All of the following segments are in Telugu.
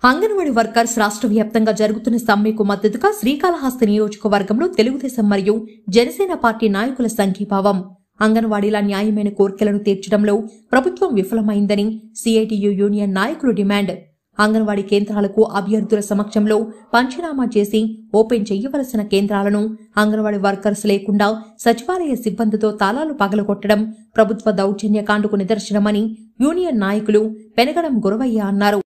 అంగన్వాడీ వర్కర్స్ రాష్ట్ర వ్యాప్తంగా జరుగుతున్న సమ్మెకు మద్దతుగా శ్రీకాళహస్తి నియోజకవర్గంలో తెలుగుదేశం మరియు జనసేన పార్టీ నాయకుల సంఘీభావం. అంగన్వాడీల న్యాయమైన కోర్కెలను తీర్చడంలో ప్రభుత్వం విఫలమైందని సిఐటియు యూనియన్ నాయకులు డిమాండ్. అంగన్వాడీ కేంద్రాలకు అభ్యర్థుల సమక్షంలో పంచనామా చేసి ఓపెన్ చేయవలసిన కేంద్రాలను అంగన్వాడీ వర్కర్స్ లేకుండా సచివాలయ సిబ్బందితో తాళాలు పగలగొట్టడం ప్రభుత్వ దౌర్జన్యకాండకు నిదర్శనమని యూనియన్ నాయకులు పెనగడం గురవయ్య అన్నారు.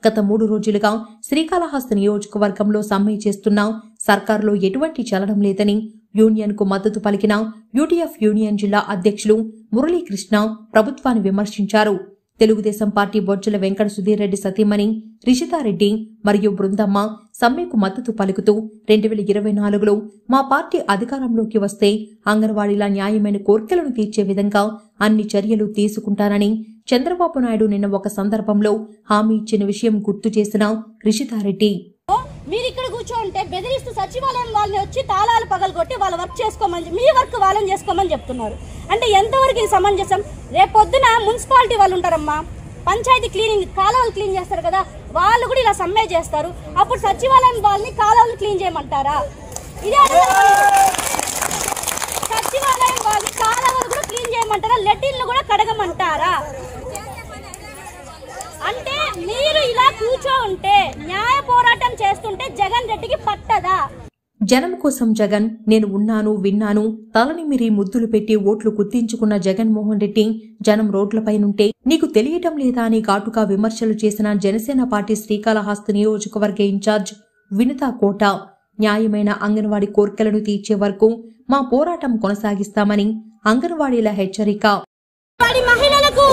గత 3 రోజులుగా శ్రీకాళహస్తి నియోజకవర్గంలో సమ్మె చేస్తున్న సర్కారులో ఎటువంటి చలనం లేదని యూనియన్ కు మద్దతు పలికిన యూటీఎఫ్ యూనియన్ జిల్లా అధ్యక్షులు మురళీకృష్ణ ప్రభుత్వాన్ని విమర్శించారు. తెలుగుదేశం పార్టీ బొజ్జల వెంకట సుధీర్ రెడ్డి సతీమణి రిషితారెడ్డి మరియు బృందమ్మ సమ్మెకు మద్దతు పలుకుతూ 2024లో మా పార్టీ అధికారంలోకి వస్తే అంగన్వాడీల న్యాయమైన కోర్కెలను తీర్చే విధంగా అన్ని చర్యలు తీసుకుంటానని చంద్రబాబు నాయుడు నిన్న ఒక సందర్భంలో హామీ ఇచ్చిన విషయం గుర్తు చేసిన రిషితారెడ్డి, మీరు ఇక్కడ కూర్చోంటే బెదిరిస్తూ సచివాలయం వాళ్ళని వచ్చి తాళాలు పగలగొట్టి వాళ్ళ వర్క్ చేసుకోమని, మీ వర్క్ వాళ్ళని చేసుకోమని చెప్తున్నారు. అంటే ఎంతవరకు ఇది సమంజసం? రేపొద్దున మున్సిపాలిటీ వాళ్ళు ఉంటారమ్మా, పంచాయతీ క్లీనింగ్ కాలువలు క్లీన్ చేస్తారు కదా, వాళ్ళు కూడా ఇలా సమ్మె చేస్తారు. అప్పుడు సచివాలయం వాళ్ళని కాలువలు క్లీన్ చేయమంటారా? ఇదే సచివాలయం వాళ్ళు కాలువలు కూడా క్లీన్ చేయమంటారా? లెటిన్లు కూడా కడగమంటారా? అంటే మీరు ఇలా కూర్చో ఉంటే న్యాయ పోరాటం చేస్తుంటే జగన్ రెడ్డికి పట్టదా? జనం కోసం జగన్, నేను ఉన్నాను విన్నాను, తలనిమిరి ముద్దులు పెట్టి ఓట్లు గుర్తించుకున్న జగన్మోహన్ రెడ్డి జనం రోడ్లపైనుంటే నీకు తెలియటం లేదా అని ఘాటుగా విమర్శలు చేసిన జనసేన పార్టీ శ్రీకాళహస్తి నియోజకవర్గ ఇన్ఛార్జ్ వినితా కోట, న్యాయమైన అంగన్వాడీ కోర్కెలను తీర్చే వరకు మా పోరాటం కొనసాగిస్తామని అంగన్వాడీల హెచ్చరిక. మహిళలకు